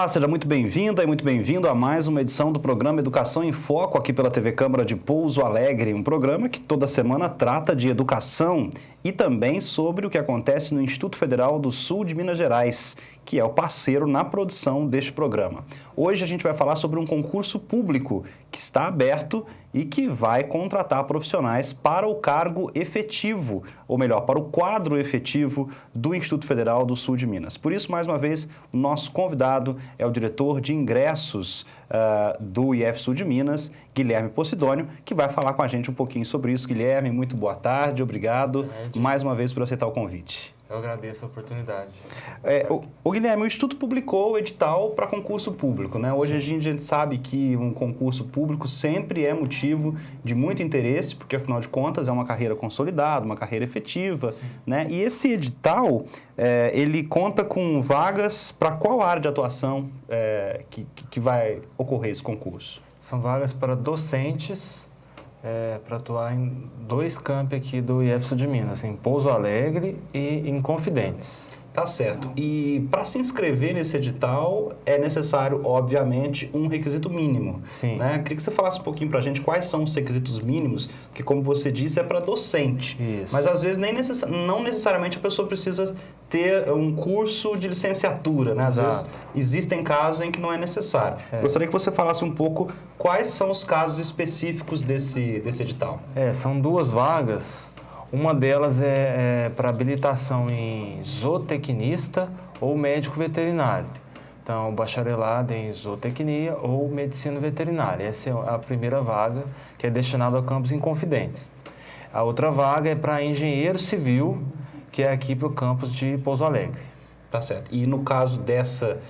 Olá, seja muito bem-vinda e muito bem-vindo a mais uma edição do programa Educação em Foco aqui pela TV Câmara de Pouso Alegre, um programa que toda semana trata de educação e também sobre o que acontece no Instituto Federal do Sul de Minas Gerais, que é o parceiro na produção deste programa. Hoje a gente vai falar sobre um concurso público que está aberto e que vai contratar profissionais para o cargo efetivo, ou melhor, para o quadro efetivo do Instituto Federal do Sul de Minas. Por isso, mais uma vez, o nosso convidado é o diretor de ingressos do IF Sul de Minas, Guilherme Posidônio, que vai falar com a gente um pouquinho sobre isso. Guilherme, muito boa tarde, obrigado mais uma vez por aceitar o convite. Eu agradeço a oportunidade. O Guilherme, o Instituto publicou o edital para concurso público, né? Hoje a gente sabe que um concurso público sempre é motivo de muito interesse, porque afinal de contas é uma carreira consolidada, uma carreira efetiva, né? E esse edital, ele conta com vagas para qual área de atuação que vai ocorrer esse concurso? São vagas para docentes, para atuar em 2 campi aqui do IF Sul de Minas, em Pouso Alegre e em Confidentes. Tá certo. E para se inscrever nesse edital é necessário, obviamente, um requisito mínimo. Sim. Né? Queria que você falasse um pouquinho para a gente quais são os requisitos mínimos, porque como você disse, é para docente. Isso. Mas às vezes não necessariamente a pessoa precisa ter um curso de licenciatura, né? Às vezes existem casos em que não é necessário. Gostaria que você falasse um pouco quais são os casos específicos desse edital. São 2 vagas. Uma delas é para habilitação em zootecnista ou médico veterinário. Então, bacharelado em zootecnia ou medicina veterinária. Essa é a primeira vaga, que é destinada ao campus Inconfidentes. A outra vaga é para engenheiro civil, que é aqui para o campus de Pouso Alegre. Tá certo. E no caso dessa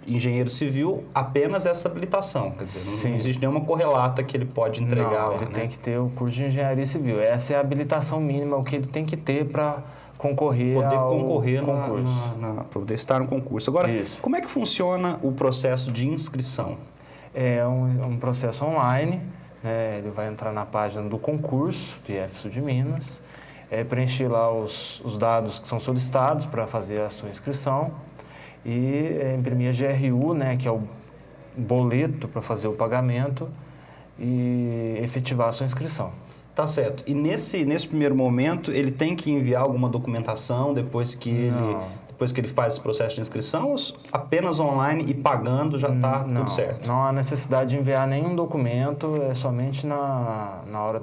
engenheiro civil, apenas essa habilitação, quer dizer, não existe nenhuma correlata que ele pode entregar. Não, ele tem que ter o curso de engenharia civil. Essa é a habilitação mínima, o que ele tem que ter para concorrer ao concurso. Para poder estar no concurso. Agora, como é que funciona o processo de inscrição? É um processo online, né? Ele vai entrar na página do concurso, de IF Sul de Minas, preencher lá os dados que são solicitados para fazer a sua inscrição, e imprimir a GRU, né, que é o boleto para fazer o pagamento, e efetivar a sua inscrição. Tá certo. E nesse primeiro momento, ele tem que enviar alguma documentação depois que ele faz esse processo de inscrição, ou apenas online e pagando já está tudo certo? Não há necessidade de enviar nenhum documento, é somente na hora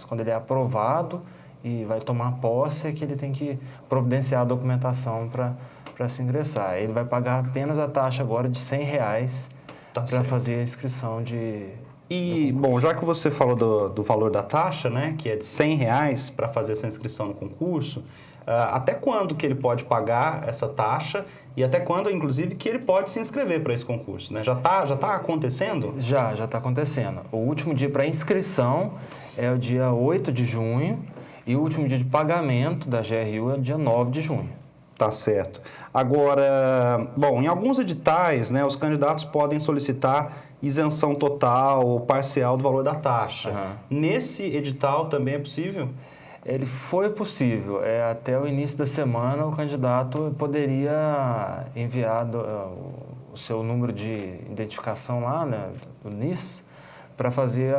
quando ele é aprovado e vai tomar posse, é que ele tem que providenciar a documentação para se ingressar. Ele vai pagar apenas a taxa agora de R$100 para fazer a inscrição bom, já que você falou do valor da taxa, né, que é de R$100 para fazer essa inscrição no concurso, até quando que ele pode pagar essa taxa e até quando, inclusive, que ele pode se inscrever para esse concurso, né? Já tá acontecendo? Já está acontecendo. O último dia para inscrição é o dia 8 de junho e o último dia de pagamento da GRU é o dia 9 de junho. Tá certo. Agora, bom, em alguns editais, né, os candidatos podem solicitar isenção total ou parcial do valor da taxa. Nesse edital também é possível? Ele foi possível. Até o início da semana, o candidato poderia enviar o seu número de identificação lá, né, do NIS, para fazer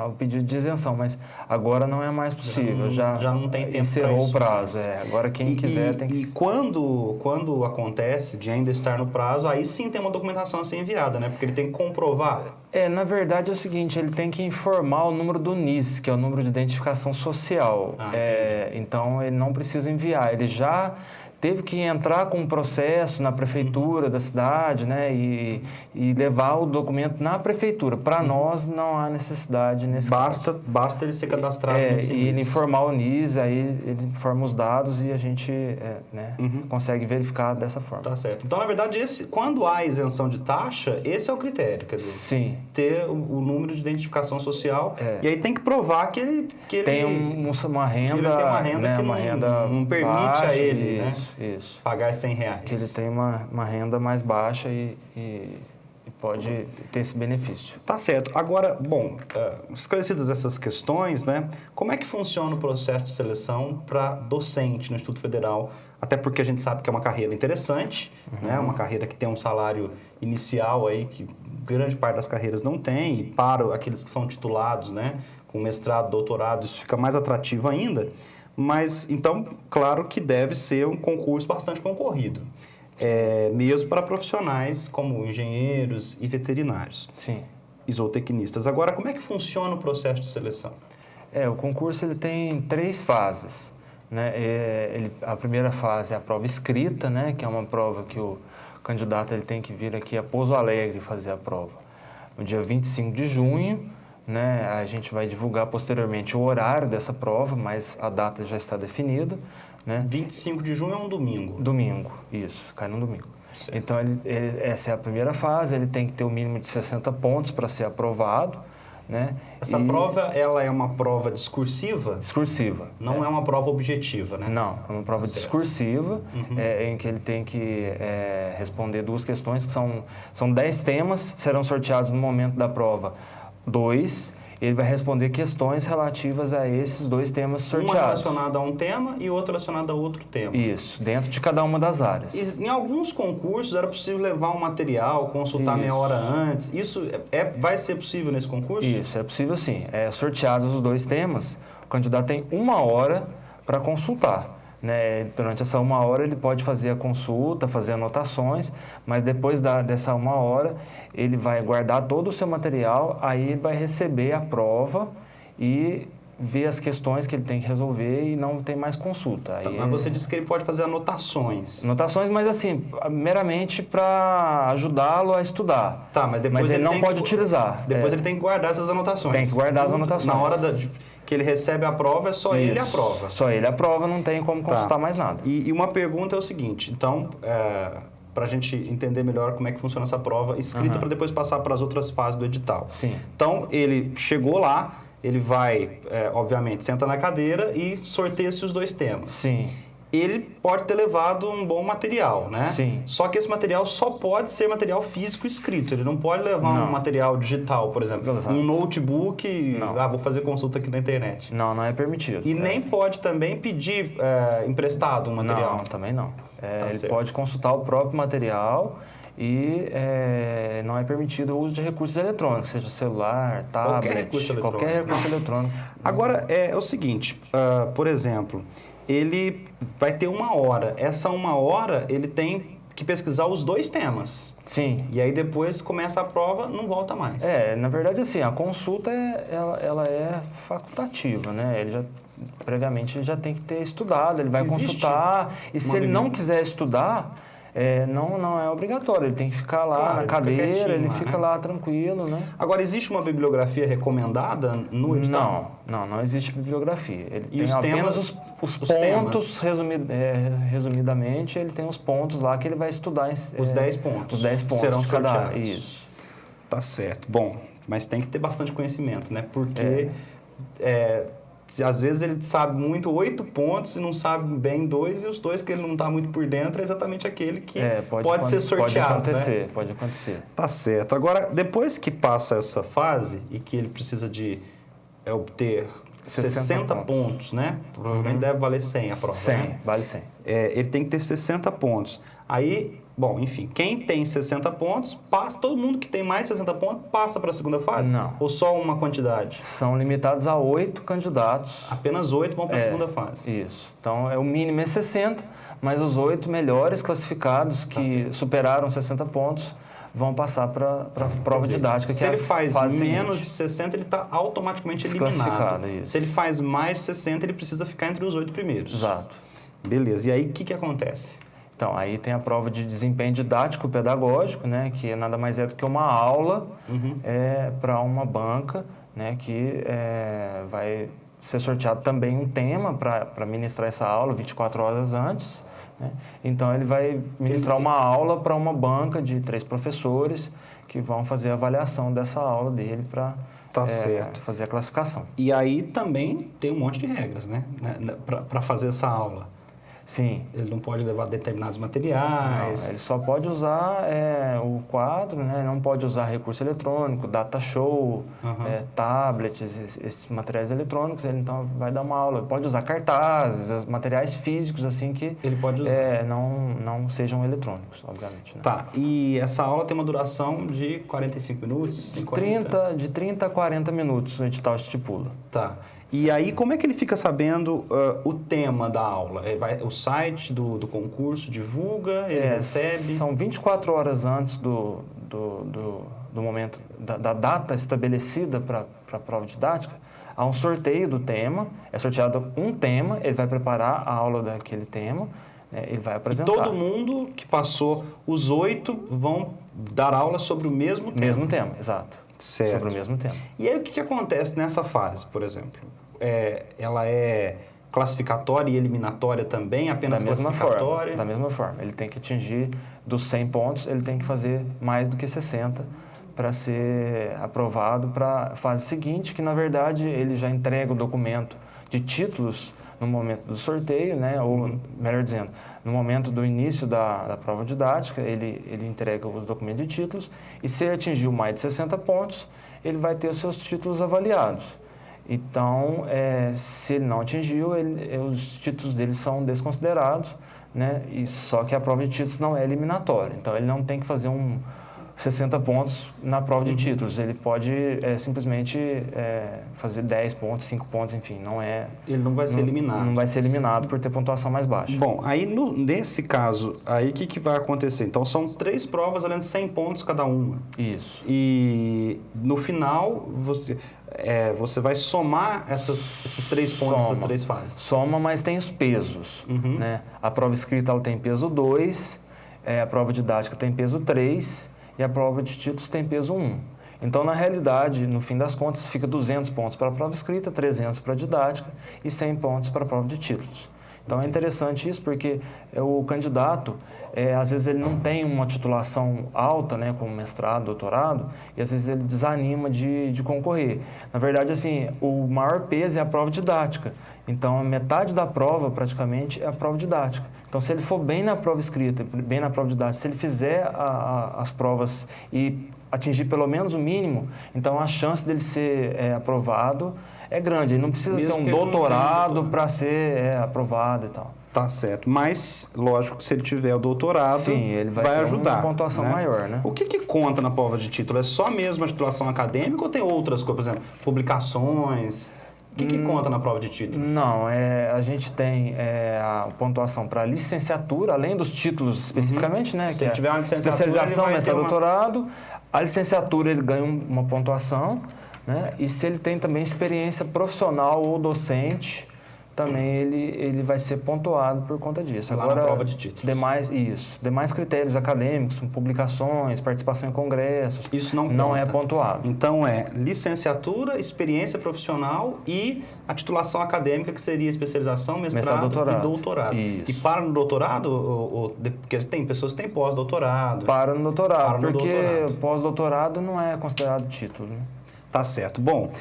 o pedido de isenção, mas agora não é mais possível, já não tem tempo, encerrou o prazo. Agora quem quiser tem que... E quando acontece de ainda estar no prazo, aí sim tem uma documentação a ser enviada, né? Porque ele tem que comprovar. Na verdade é o seguinte, ele tem que informar o número do NIS, que é o número de identificação social. Então ele não precisa enviar, ele já teve que entrar com um processo na prefeitura da cidade, né, e levar o documento na prefeitura. Para nós, não há necessidade nesse caso. Basta ele ser cadastrado nesse NIS. E ele informar o NIS, aí ele informa os dados e a gente consegue verificar dessa forma. Tá certo. Então, na verdade, quando há isenção de taxa, esse é o critério, quer dizer, sim, ter o número de identificação social, e aí tem que provar que ele tem uma renda, que ele tem uma renda, né, que não permite baixa, a ele, isso, pagar R$100. Que ele tem uma renda mais baixa e pode ter esse benefício. Tá certo. Agora, bom, esclarecidas essas questões, né? Como é que funciona o processo de seleção para docente no Instituto Federal? Até porque a gente sabe que é uma carreira interessante, né? Uma carreira que tem um salário inicial aí que grande parte das carreiras não tem, e para aqueles que são titulados, né? Com mestrado, doutorado, isso fica mais atrativo ainda. Mas, então, claro que deve ser um concurso bastante concorrido. Mesmo para profissionais como engenheiros e veterinários. Sim. E zootecnistas. Agora, como é que funciona o processo de seleção? O concurso ele tem 3 fases, né? A primeira fase é a prova escrita, né? Que é uma prova que o candidato ele tem que vir aqui a Pouso Alegre fazer a prova. No dia 25 de junho, né? A gente vai divulgar posteriormente o horário dessa prova, mas a data já está definida. Né? 25 de junho é um domingo. Domingo, isso, cai no domingo. Certo. Então, essa é a primeira fase, ele tem que ter o mínimo de 60 pontos para ser aprovado. Né? Essa prova, ela é uma prova discursiva? Discursiva. Não é uma prova objetiva, né? Não, é uma prova discursiva, em que ele tem que responder 2 questões, que são 10 temas, serão sorteados no momento da prova 2. Ele vai responder questões relativas a esses 2 temas sorteados. Uma relacionada a um tema e outra relacionada a outro tema. Isso, dentro de cada uma das áreas. E, em alguns concursos era possível levar um material, consultar meia hora antes. Isso vai ser possível nesse concurso? Isso, é possível sim. Sorteados os 2 temas, o candidato tem 1 hora para consultar. Né? Durante essa 1 hora ele pode fazer a consulta, fazer anotações, mas depois dessa 1 hora ele vai guardar todo o seu material, aí ele vai receber a prova e ver as questões que ele tem que resolver e não tem mais consulta. Tá, mas você disse que ele pode fazer anotações. Anotações, mas assim, meramente para ajudá-lo a estudar. Tá, mas depois ele não pode utilizar. Depois ele tem que guardar essas anotações. Tem que guardar as anotações. Na hora que ele recebe a prova, é só ele a prova. Só ele a prova, não tem como consultar mais nada. E uma pergunta é o seguinte, então, para a gente entender melhor como é que funciona essa prova escrita, para depois passar para as outras fases do edital. Sim. Então, ele chegou lá, ele vai, obviamente, senta na cadeira e sorteia-se os 2 temas. Sim. Ele pode ter levado um bom material, né? Sim. Só que esse material só pode ser material físico escrito. Ele não pode levar um material digital, por exemplo. Exato. Um notebook, vou fazer consulta aqui na internet. Não é permitido. E nem pode também pedir emprestado um material. Não, também não. Ele certo. pode consultar o próprio material e não é permitido o uso de recursos eletrônicos, seja celular, tablet, qualquer recurso eletrônico. Agora, é o seguinte, por exemplo, ele vai ter 1 hora. Essa 1 hora, ele tem que pesquisar os 2 temas. Sim. E aí depois começa a prova, não volta mais. Na verdade, assim, a consulta ela é facultativa, né? Previamente ele já tem que ter estudado, ele vai consultar. E se ele não quiser estudar, não é obrigatório. Ele tem que ficar lá na cadeira, ele fica lá tranquilo, né? Agora, existe uma bibliografia recomendada no edital? Não existe bibliografia. Ele e tem apenas os pontos, resumidamente, ele tem os pontos lá que ele vai estudar. Os 10 pontos. Os 10 pontos serão de cada sorteados. área. Isso. Tá certo. Bom, mas tem que ter bastante conhecimento, né? Porque às vezes ele sabe muito 8 pontos e não sabe bem 2, e os 2 que ele não está muito por dentro é exatamente aquele que pode ser sorteado. Pode acontecer. Tá certo. Agora, depois que passa essa fase e que ele precisa de obter 60 pontos, né? Provavelmente deve valer 100 a prova. 100, né? vale 100. Ele tem que ter 60 pontos. Aí, bom, enfim, quem tem 60 pontos, passa, todo mundo que tem mais de 60 pontos passa para a segunda fase? Não. Ou só uma quantidade? São limitados a 8 candidatos. Apenas 8 vão para a segunda fase. Isso. Então, o mínimo é 60, mas os 8 melhores classificados que superaram 60 pontos vão passar para a prova didática. Se ele faz menos seguinte. de 60, ele está automaticamente eliminado. Isso. Se ele faz mais de 60, ele precisa ficar entre os 8 primeiros. Exato. Beleza. E aí, o que acontece? Então, aí tem a prova de desempenho didático-pedagógico, né, que nada mais é do que uma aula para uma banca, né, que vai ser sorteado também um tema para ministrar essa aula 24 horas antes. Né? Então, ele vai ministrar uma aula para uma banca de 3 professores que vão fazer a avaliação dessa aula dele para fazer a classificação. E aí também tem um monte de regras, né, para fazer essa aula. Sim. Ele não pode levar determinados materiais? Não, ele só pode usar o quadro, né? Não pode usar recurso eletrônico, data show, tablets, esses materiais eletrônicos. Ele então vai dar uma aula. Pode usar cartazes, materiais físicos, assim, que ele pode usar. Não sejam eletrônicos, obviamente. Né? Tá. E essa aula tem uma duração de 45 minutos? De 30 a 40 minutos o edital estipula. Tá. E aí, como é que ele fica sabendo o tema da aula? O site do concurso divulga, ele recebe? São 24 horas antes do momento, da data estabelecida para a prova didática, há um sorteio do tema, é sorteado um tema, ele vai preparar a aula daquele tema, né, ele vai apresentar. E todo mundo que passou, os 8 vão dar aula sobre o mesmo tema? Mesmo tema, exato. Certo. Sobre o mesmo tema. E aí, o que acontece nessa fase, por exemplo? Ela é classificatória e eliminatória também? Apenas classificatória? Da mesma forma. Ele tem que atingir dos 100 pontos, ele tem que fazer mais do que 60 para ser aprovado para a fase seguinte, que, na verdade, ele já entrega o documento de títulos no momento do sorteio, né? Ou, melhor dizendo, no momento do início da prova didática, ele entrega os documentos de títulos e, se ele atingiu mais de 60 pontos, ele vai ter os seus títulos avaliados. Então, se ele não atingiu, os títulos dele são desconsiderados, né? E só que a prova de títulos não é eliminatória. Então, ele não tem que fazer 60 pontos na prova de títulos. Ele pode simplesmente fazer 10 pontos, 5 pontos, enfim. Ele não vai ser eliminado. Não vai ser eliminado por ter pontuação mais baixa. Bom, aí nesse caso, aí o que vai acontecer? Então, são 3 provas valendo 100 pontos cada uma. Isso. E no final, você vai somar esses 3 pontos, essas 3 fases? Soma, mas tem os pesos. Né? A prova escrita ela tem peso 2, a prova didática tem peso 3 e a prova de títulos tem peso 1. Então, na realidade, no fim das contas, fica 200 pontos para a prova escrita, 300 para a didática e 100 pontos para a prova de títulos. Então, é interessante isso porque o candidato, às vezes, ele não tem uma titulação alta, né, como mestrado, doutorado, e às vezes ele desanima de concorrer. Na verdade, assim, o maior peso é a prova didática. Então, a metade da prova, praticamente, é a prova didática. Então, se ele for bem na prova escrita, bem na prova didática, se ele fizer as provas e atingir pelo menos o mínimo, então a chance dele ser aprovado é grande. Ele não precisa ter um doutorado para ser aprovado e tal. Tá certo. Mas, lógico, se ele tiver o doutorado, sim, ele vai ajudar. Uma pontuação maior, né? O que conta na prova de título? É só mesmo a titulação acadêmica ou tem outras coisas? Por exemplo, publicações? O que conta na prova de título? Não, a gente tem a pontuação para licenciatura, além dos títulos especificamente, né? Se ele tiver uma licenciatura, especialização, mestrado, doutorado. A licenciatura ele ganha uma pontuação, né? E se ele tem também experiência profissional ou docente, também ele vai ser pontuado por conta disso. Lá agora, na prova de títulos. Demais critérios acadêmicos, publicações, participação em congressos, isso não é pontuado. Então, licenciatura, experiência profissional e a titulação acadêmica, que seria especialização, mestrado e doutorado. Isso. E para no doutorado, porque tem pessoas que têm pós-doutorado. Para no doutorado, porque pós-doutorado não é considerado título, né? Tá certo. Bom,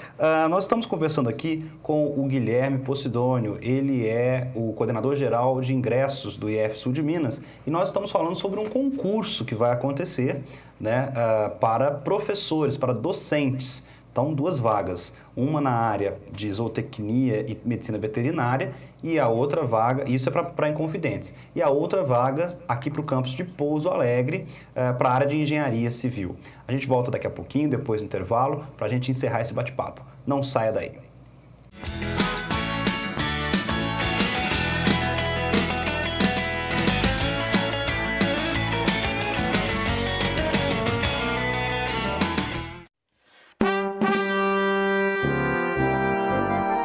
nós estamos conversando aqui com o Guilherme Posidônio. Ele é o coordenador geral de ingressos do IF Sul de Minas e nós estamos falando sobre um concurso que vai acontecer, né, para professores, para docentes. Então, 2 vagas, uma na área de zootecnia e medicina veterinária e a outra vaga, isso é para Inconfidentes, e a outra vaga aqui para o campus de Pouso Alegre, para a área de engenharia civil. A gente volta daqui a pouquinho, depois do intervalo, para a gente encerrar esse bate-papo. Não saia daí.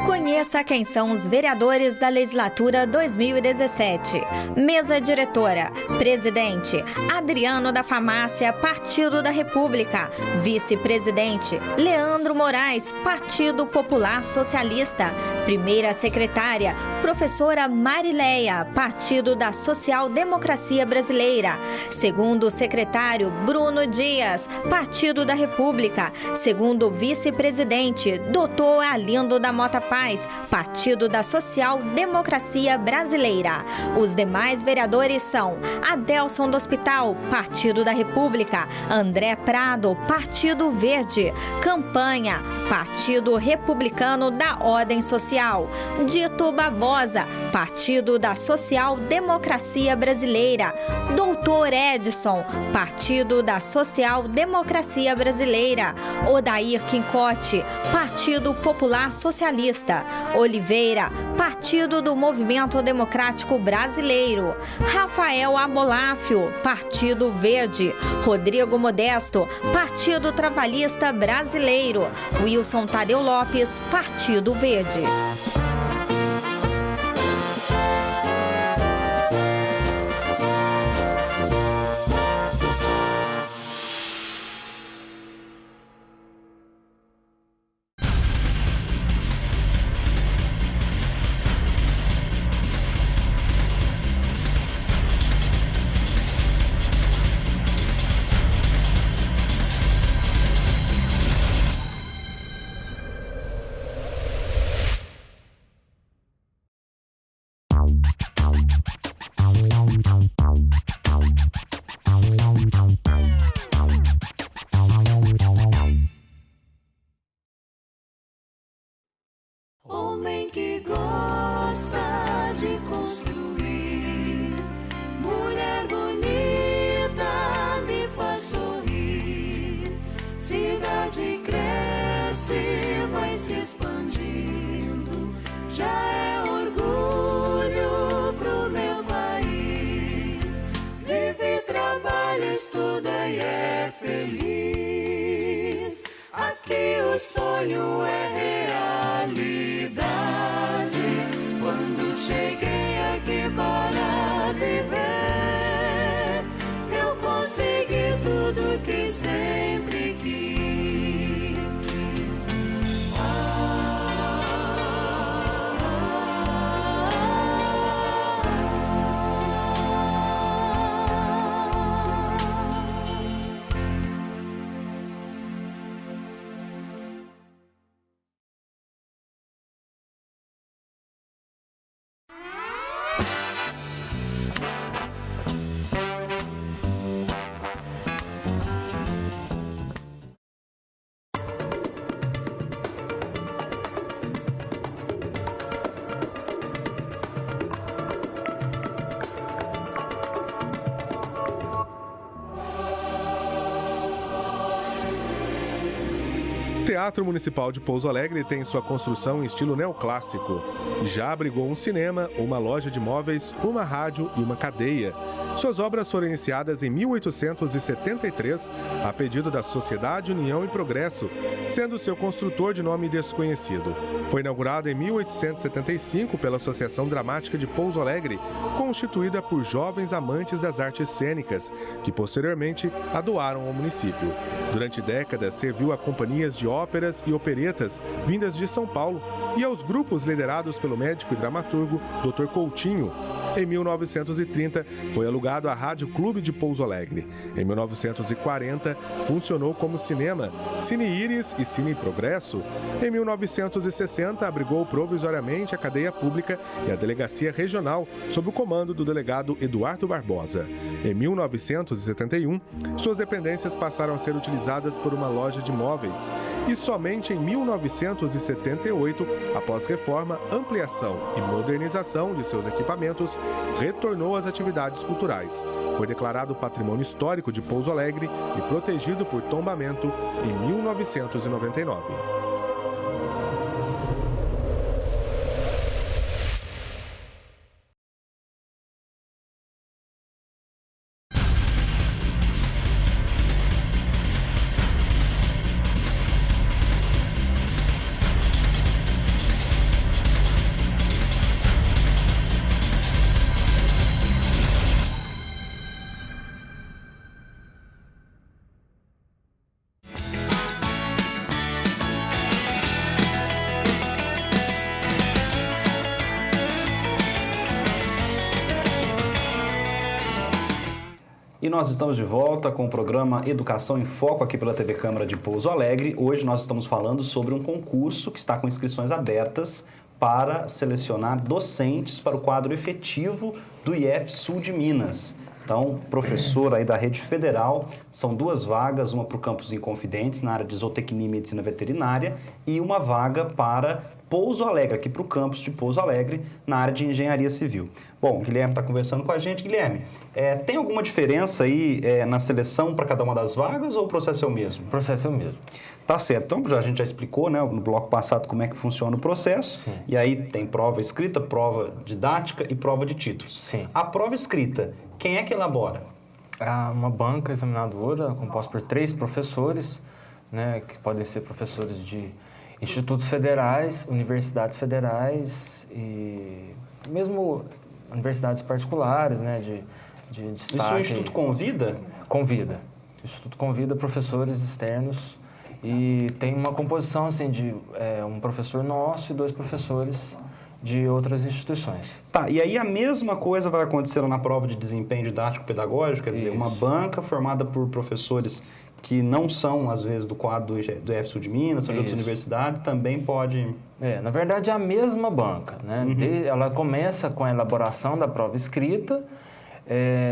Conheça quem são os vereadores da legislatura 2017. Mesa diretora. Presidente, Adriano da Farmácia, Partido da República. Vice-presidente, Leandro Moraes, Partido Popular Socialista. Primeira secretária, professora Marileia, Partido da Social Democracia Brasileira. Segundo secretário, Bruno Dias, Partido da República. Segundo vice-presidente, Dr. Alindo da Mota Paz, Partido da Social Democracia Brasileira. Os demais vereadores são Adelson do Hospital, Partido da República, André Prado, Partido Verde, Campanha, Partido Republicano da Ordem Social, Dito Barbosa, Partido da Social Democracia Brasileira, Doutor Edson, Partido da Social Democracia Brasileira, Odair Quincote, Partido Popular Socialista, Oliveira, Partido do Movimento Democrático Brasileiro, Rafael Aboláfio, Partido Verde, Rodrigo Modesto, Partido Trabalhista Brasileiro, Wilson Tadeu Lopes, Partido Verde. Homem que gosta de construir, mulher bonita me faz sorrir. Cidade cresce, vai se expandindo, já é orgulho pro meu país. Vive, trabalha, estuda e é feliz. Aqui o sonho é realidade. Quando cheguei aqui para viver, eu consegui tudo que sempre quis. O Teatro Municipal de Pouso Alegre tem sua construção em estilo neoclássico e já abrigou um cinema, uma loja de móveis, uma rádio e uma cadeia. Suas obras foram iniciadas em 1873, a pedido da Sociedade União e Progresso, sendo seu construtor de nome desconhecido. Foi inaugurado em 1875 pela Associação Dramática de Pouso Alegre, constituída por jovens amantes das artes cênicas, que posteriormente a doaram ao município. Durante décadas, serviu a companhias de óperas e operetas vindas de São Paulo e aos grupos liderados pelo médico e dramaturgo Dr. Coutinho. Em 1930, foi alugado a Rádio Clube de Pouso Alegre. Em 1940, funcionou como cinema, Cine Íris e Cine Progresso. Em 1960, abrigou provisoriamente a cadeia pública e a delegacia regional, sob o comando do delegado Eduardo Barbosa. Em 1971, suas dependências passaram a ser utilizadas por uma loja de móveis. E somente em 1978, após reforma, ampliação e modernização de seus equipamentos, retornou às atividades culturais. Foi declarado Patrimônio Histórico de Pouso Alegre e protegido por tombamento em 1999. E nós estamos de volta com o programa Educação em Foco aqui pela TV Câmara de Pouso Alegre. Hoje nós estamos falando sobre um concurso que está com inscrições abertas para selecionar docentes para o quadro efetivo do IF Sul de Minas. Então, professor aí da rede federal, são 2 vagas, uma para o campus Inconfidentes, na área de zootecnia e medicina veterinária, e uma vaga para Pouso Alegre, aqui para o campus de Pouso Alegre, na área de engenharia civil. Bom, o Guilherme está conversando com a gente. Guilherme, tem alguma diferença aí na seleção para cada uma das vagas ou o processo é o mesmo? O processo é o mesmo. Tá certo. Então, a gente já explicou, né, no bloco passado como é que funciona o processo. Sim. E aí tem prova escrita, prova didática e prova de títulos. Sim. A prova escrita, quem é que elabora? Há uma banca examinadora composta por 3 professores, né, que podem ser professores de institutos federais, universidades federais e mesmo universidades particulares, né, de destaque. Isso o Instituto convida? Convida. O Instituto convida professores externos e tem uma composição assim, de um professor nosso e 2 professores de outras instituições. Tá, e aí a mesma coisa vai acontecer na prova de desempenho didático-pedagógico, quer dizer, Isso. uma banca formada por professores que não são, às vezes, do quadro do IF Sul de Minas, são de outras Isso. universidades, também pode... Na verdade, é a mesma banca, né? Ela começa com a elaboração da prova escrita,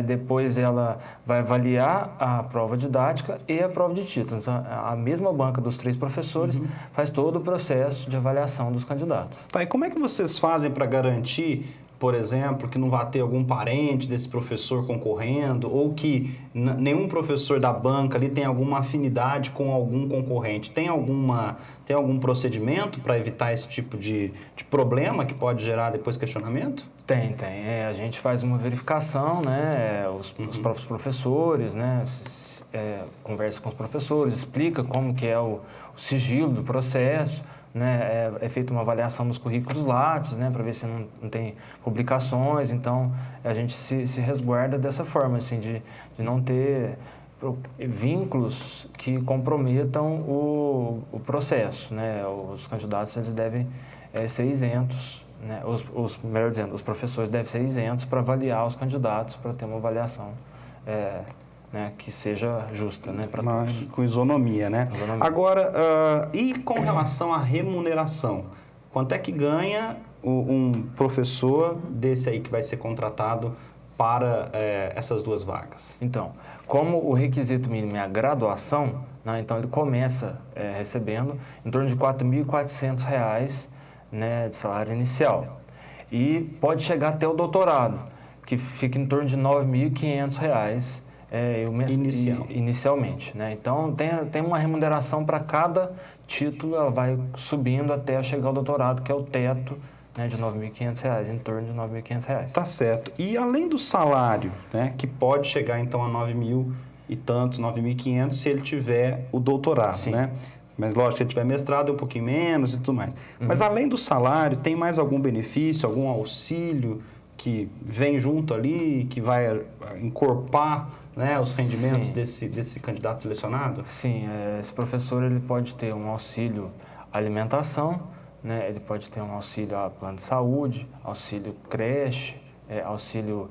depois ela vai avaliar a prova didática e a prova de títulos. Então, a mesma banca dos 3 professores faz todo o processo de avaliação dos candidatos. Tá, e como é que vocês fazem para garantir, por exemplo, que não vai ter algum parente desse professor concorrendo ou que nenhum professor da banca ali tem alguma afinidade com algum concorrente? Tem algum procedimento para evitar esse tipo de problema que pode gerar depois questionamento? Tem. A gente faz uma verificação, né? Os próprios professores, né? Conversa com os professores, explica como que é o sigilo do processo, né? É feita uma avaliação dos currículos Lattes, né? Para ver se não tem publicações. Então, a gente se resguarda dessa forma, assim, de não ter vínculos que comprometam o processo, né? Os candidatos eles devem ser isentos, né? Melhor dizendo, os professores devem ser isentos para avaliar os candidatos, para ter uma avaliação né, que seja justa, né, para todos. Com isonomia, né? Isonomia. Agora, e com relação à remuneração? Quanto é que ganha um professor desse aí que vai ser contratado para essas 2 vagas? Então, como o requisito mínimo é a graduação, né, então ele começa recebendo em torno de R$ 4.400, né, de salário inicial. E pode chegar até o doutorado, que fica em torno de R$ 9.500 inicialmente, né? Então, tem uma remuneração para cada título, ela vai subindo até chegar ao doutorado, que é o teto, né, de R$ 9.500, em torno de R$ 9.500. Tá certo. E além do salário, né, que pode chegar então a 9.000 e tantos, 9.500, se ele tiver o doutorado, Sim. né? Mas lógico, se ele tiver mestrado é um pouquinho menos e tudo mais. Mas além do salário, tem mais algum benefício, algum auxílio que vem junto ali, que vai encorpar, né, os rendimentos desse candidato selecionado? Sim, esse professor ele pode ter um auxílio alimentação, né, ele pode ter um auxílio a plano de saúde, auxílio creche, auxílio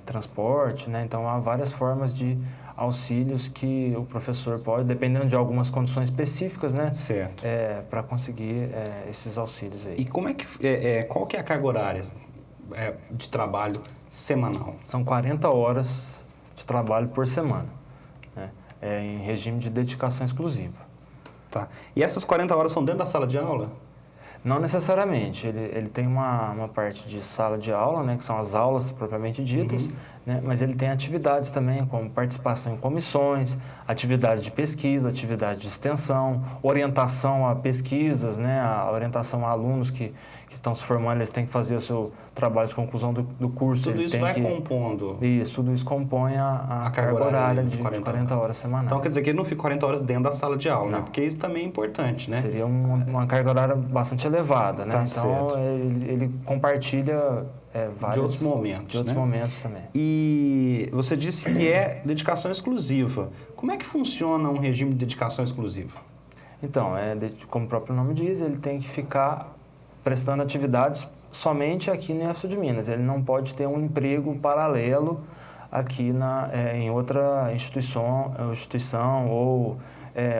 transporte, né? Então há várias formas de auxílios que o professor pode, dependendo de algumas condições específicas, né? Certo. Para conseguir esses auxílios aí. E como é que qual que é a carga horária de trabalho semanal? São 40 horas de trabalho por semana, né? Em regime de dedicação exclusiva. Tá. E essas 40 horas são dentro da sala de aula? Não necessariamente. Ele tem uma parte de sala de aula, né, que são as aulas propriamente ditas, né, mas ele tem atividades também, como participação em comissões, atividades de pesquisa, atividades de extensão, orientação a pesquisas, né, a orientação a alunos que estão se formando, eles têm que fazer o seu trabalho de conclusão do curso. Tudo isso vai compondo? Isso, tudo isso compõe a carga horária de 40 horas semanais. Então quer dizer que ele não fica 40 horas dentro da sala de aula, né? Porque isso também é importante, né? Seria uma carga horária bastante elevada, né? Tá então certo. Ele compartilha vários... De outros momentos, De outros momentos também. E você disse que é dedicação exclusiva. Como é que funciona um regime de dedicação exclusiva? Então, como o próprio nome diz, ele tem que ficar prestando atividades somente aqui no IF Sul de Minas. Ele não pode ter um emprego paralelo aqui em outra instituição ou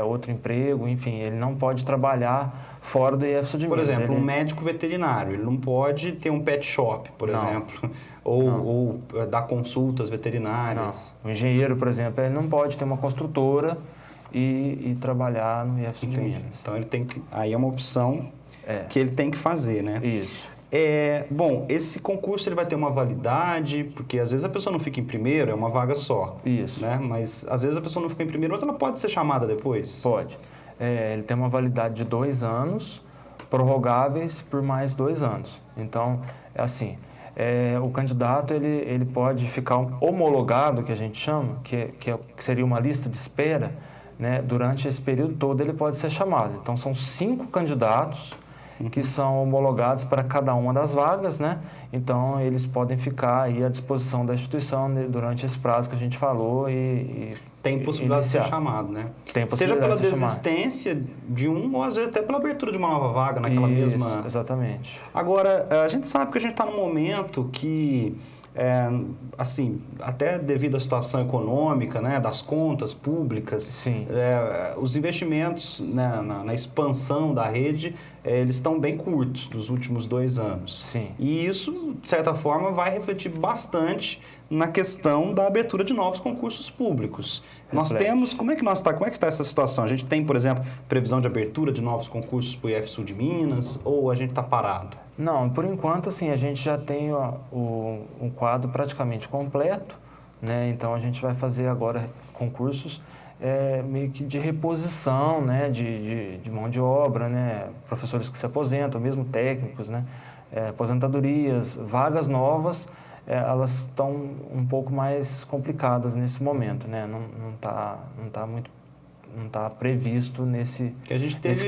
outro emprego, enfim, ele não pode trabalhar fora do IF Sul de Por Minas. exemplo, um médico veterinário, ele não pode ter um pet shop, por exemplo, ou dar consultas veterinárias. Não. O engenheiro, por exemplo, ele não pode ter uma construtora e trabalhar no IF Sul de Minas. Então, ele tem que... Aí é uma opção que ele tem que fazer, né? Isso. Bom, esse concurso ele vai ter uma validade, porque às vezes a pessoa não fica em primeiro, é uma vaga só. Isso. Né? Mas às vezes a pessoa não fica em primeiro, mas ela pode ser chamada depois? Pode. Ele tem uma validade de 2 anos, prorrogáveis por mais 2 anos. Então, é assim, o candidato ele pode ficar homologado, que a gente chama, que seria uma lista de espera, né? Durante esse período todo ele pode ser chamado. Então, são 5 candidatos que são homologados para cada uma das vagas, né? Então, eles podem ficar aí à disposição da instituição, né, durante esse prazo que a gente falou tem possibilidade de ser chamado, né? Tem possibilidade seja pela de ser desistência de um, ou às vezes até pela abertura de uma nova vaga naquela mesma... Exatamente. Agora, a gente sabe que a gente está num momento que... assim, até devido à situação econômica, né, das contas públicas, os investimentos, né, na expansão da rede, eles estão bem curtos dos últimos 2 anos. Sim. E isso, de certa forma, vai refletir bastante na questão da abertura de novos concursos públicos. Nós temos, como é que está essa situação? A gente tem, por exemplo, previsão de abertura de novos concursos para o IF Sul de Minas, ou a gente está parado? Não, por enquanto, assim, a gente já tem um quadro praticamente completo, né? Então, a gente vai fazer agora concursos meio que de reposição, né? De mão de obra, né? Professores que se aposentam, mesmo técnicos, né? Aposentadorias, vagas novas, elas estão um pouco mais complicadas nesse momento, né? Não tá previsto nesse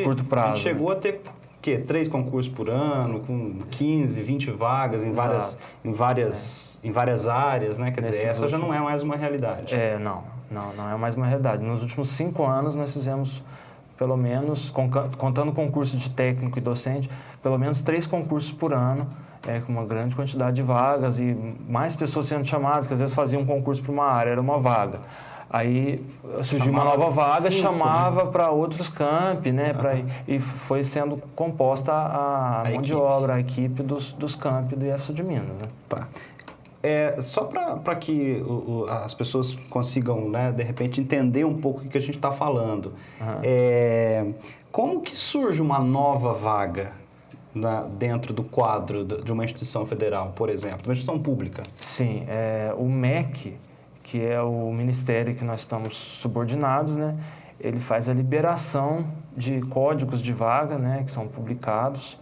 curto prazo. A gente chegou a ter 3 concursos por ano, com 15, 20 vagas em várias áreas, né? Quer dizer, essa já não é mais uma realidade. Não é mais uma realidade. Nos últimos 5 anos nós fizemos, pelo menos, contando concurso de técnico e docente, pelo menos 3 concursos por ano, com uma grande quantidade de vagas e mais pessoas sendo chamadas, que às vezes faziam um concurso para uma área, era uma vaga. Aí surgiu uma nova vaga, chamava para outros campi, né? E foi sendo composta a mão de obra, a equipe dos campi do IF Sul de Minas. Né? Tá. Só para que as pessoas consigam, né, de repente, entender um pouco o que a gente está falando. Como que surge uma nova vaga dentro do quadro de uma instituição federal, por exemplo, uma instituição pública? Sim, o MEC, que é o ministério que nós estamos subordinados, né? Ele faz a liberação de códigos de vaga, né, que são publicados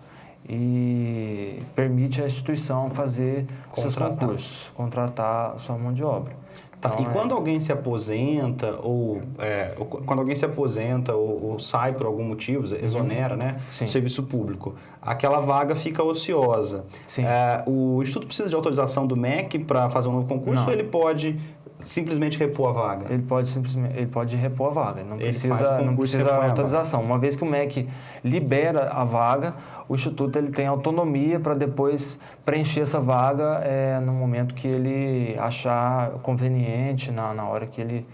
e permite à instituição fazer seus concursos, contratar a sua mão de obra. Tá. E quando alguém se aposenta ou sai por algum motivo, exonera, né, do serviço público, aquela vaga fica ociosa. Sim. O Instituto precisa de autorização do MEC para fazer um novo concurso? Não. Ou ele pode simplesmente repor a vaga? Ele pode repor a vaga, não precisa autorização. Uma vez que o MEC libera a vaga, o Instituto ele tem autonomia para depois preencher essa vaga no momento que ele achar conveniente, na hora que ele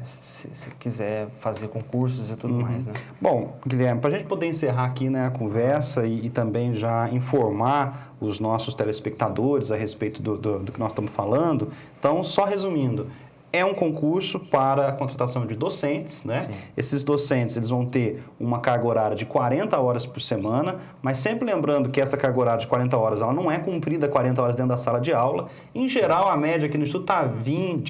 se quiser fazer concursos e tudo mais, né? Bom, Guilherme, para a gente poder encerrar aqui, né, a conversa e também já informar os nossos telespectadores a respeito do que nós estamos falando, então, só resumindo, é um concurso para a contratação de docentes, né? Sim. Esses docentes, eles vão ter uma carga horária de 40 horas por semana, mas sempre lembrando que essa carga horária de 40 horas, ela não é cumprida 40 horas dentro da sala de aula. Em geral, a média aqui no Instituto está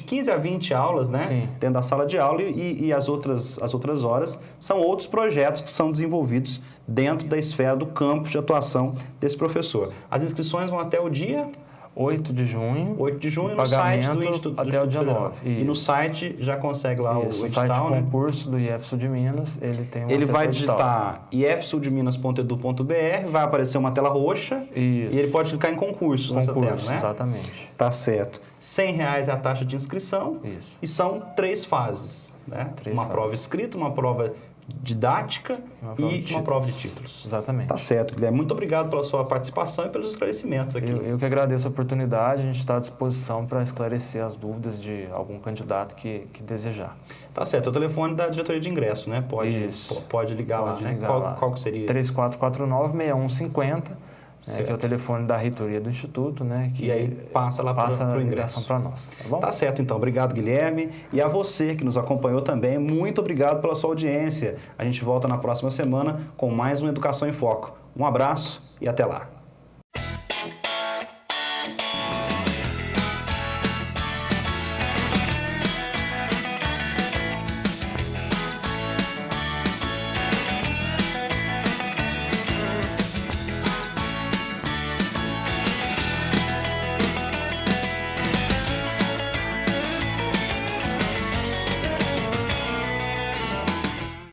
15 a 20 aulas, né? Sim. Dentro da sala de aula e as outras horas são outros projetos que são desenvolvidos dentro da esfera do campo de atuação desse professor. As inscrições vão até o dia... 8 de junho. 8 de junho no site do Instituto até o dia 9. E no site já consegue lá o edital, site né? concurso do IF Sul de Minas, ele tem Ele vai digitar ifsuldeminas.edu.br, vai aparecer uma tela roxa. Isso. E ele pode clicar em concursos nessa tela, né? Exatamente. Tá certo. R$100 é a taxa de inscrição. Isso. E são 3 fases, né? Uma prova escrita, uma prova didática e uma prova de títulos. Exatamente. Tá certo, Guilherme. Muito obrigado pela sua participação e pelos esclarecimentos aqui. Eu que agradeço a oportunidade, a gente está à disposição para esclarecer as dúvidas de algum candidato que desejar. Tá certo, é o telefone da diretoria de ingresso, né? Pode ligar lá, né? Qual que seria? 3449-6150, que é o telefone da reitoria do Instituto, né? Que e aí passa lá para o ingresso. Para nós, tá bom? Tá certo, então. Obrigado, Guilherme. E a você que nos acompanhou também, muito obrigado pela sua audiência. A gente volta na próxima semana com mais um Educação em Foco. Um abraço e até lá.